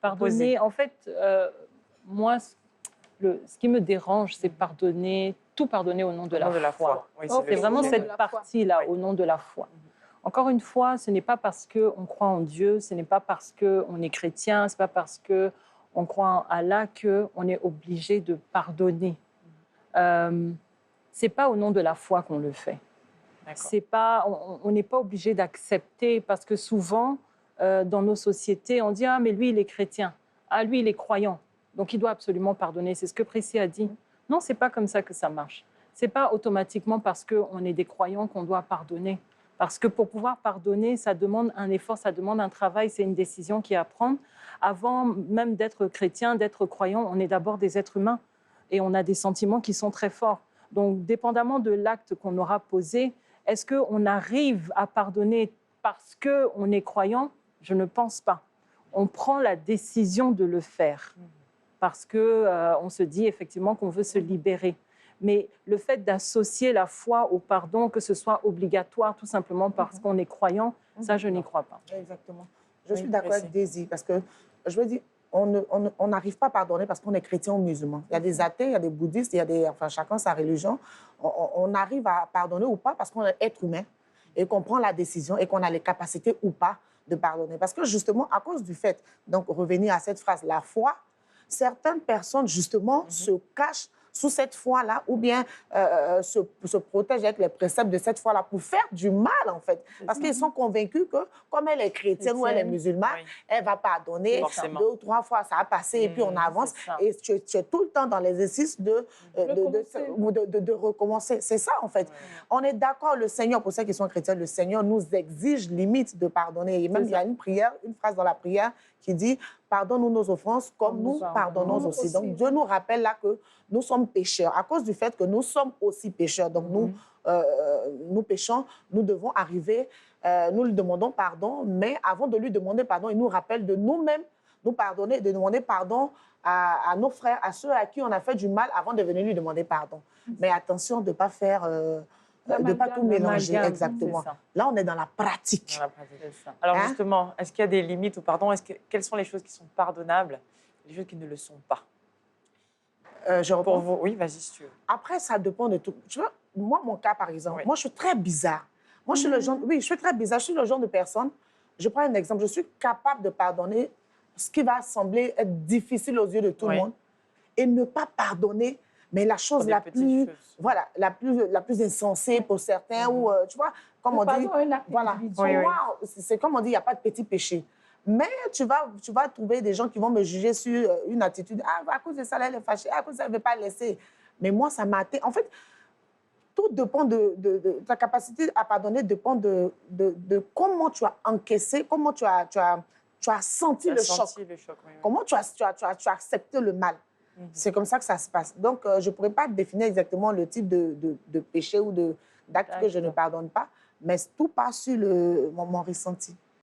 Pardonner, en fait, moi, ce qui me dérange, c'est pardonner, tout pardonner au nom de la foi. Oui, C'est vraiment Au nom de cette la foi. partie-là, Oui. au nom de la foi. Encore une fois, ce n'est pas parce qu'on croit en Dieu, ce n'est pas parce qu'on est chrétien, ce n'est pas parce qu'on croit en Allah qu'on est obligé de pardonner. Ce n'est pas au nom de la foi qu'on le fait. C'est pas, on n'est pas obligé d'accepter parce que souvent, dans nos sociétés, on dit « Ah, mais lui, il est chrétien. Ah, lui, il est croyant. Donc, il doit absolument pardonner. » C'est ce que Prissy a dit. Non, ce n'est pas comme ça que ça marche. Ce n'est pas automatiquement parce qu'on est des croyants qu'on doit pardonner. Parce que pour pouvoir pardonner, ça demande un effort, ça demande un travail, c'est une décision qu'il y a à prendre. Avant même d'être chrétien, d'être croyant, on est d'abord des êtres humains et on a des sentiments qui sont très forts. Donc, dépendamment de l'acte qu'on aura posé, est-ce qu'on arrive à pardonner parce qu'on est croyant? Je ne pense pas. On prend la décision de le faire parce qu'on se dit effectivement qu'on veut se libérer. Mais le fait d'associer la foi au pardon, que ce soit obligatoire tout simplement parce qu'on est croyant, ça, je n'y crois pas. Exactement. Je suis d'accord avec Daisy parce que je veux dire, on n'arrive pas à pardonner parce qu'on est chrétien ou musulman. Il y a des athées, il y a des bouddhistes, enfin, chacun sa religion. On arrive à pardonner ou pas parce qu'on est être humain et qu'on prend la décision et qu'on a les capacités ou pas de pardonner. Parce que justement, à cause du fait, donc revenir à cette phrase, la foi, certaines personnes justement se cachent sous cette foi-là ou bien se protègent avec les préceptes de cette foi-là pour faire du mal, en fait. Parce qu'ils sont convaincus que, comme elle est chrétienne ou elle est musulmane, elle va pardonner Forcément. 2 ou 3 fois, ça a passé et puis on avance. Et tu es tout le temps dans l'exercice de recommencer. C'est ça, en fait. On est d'accord, le Seigneur, pour ceux qui sont chrétiens, le Seigneur nous exige limite de pardonner. Et même, il y a une prière, une phrase dans la prière qui dit « Pardonne-nous nos offenses comme nous pardonnons aussi ». Donc, Dieu nous rappelle là que nous sommes pécheurs, à cause du fait que nous sommes aussi pécheurs. Donc, nous péchons, nous devons arriver, nous lui demandons pardon, mais avant de lui demander pardon, il nous rappelle de nous-mêmes nous pardonner, de demander pardon à nos frères, à ceux à qui on a fait du mal avant de venir lui demander pardon. Mais attention de ne pas faire... de ne pas tout mélanger, exactement. Là, on est dans la pratique. Alors justement, est-ce qu'il y a des limites au pardon? Quelles sont les choses qui sont pardonnables et les choses qui ne le sont pas? Pour vous, oui, vas-y si tu veux. Après, ça dépend de tout. Tu vois, moi, mon cas, par exemple, moi, je suis très bizarre. Moi, je suis le genre... Oui, je suis très bizarre. Je suis le genre de personne... Je prends un exemple. Je suis capable de pardonner ce qui va sembler être difficile aux yeux de tout le monde et ne pas pardonner, mais la chose la plus... Voilà, la plus insensée pour certains. Ou, tu vois, comme on dit... Voilà. C'est comme on dit, il n'y a pas de petit péché. Mais tu vas trouver des gens qui vont me juger sur une attitude. Ah, à cause de ça, elle est fâchée. À cause de ça, elle ne veut pas laisser. Mais moi, ça m'a atteint. En fait, tout dépend de ta capacité à pardonner, dépend de comment tu as encaissé, comment tu as senti le choc. Comment tu as accepté le mal. C'est comme ça que ça se passe. Donc, je ne pourrais pas définir exactement le type de péché ou d'acte que je ne pardonne pas, mais tout passe sur mon ressenti.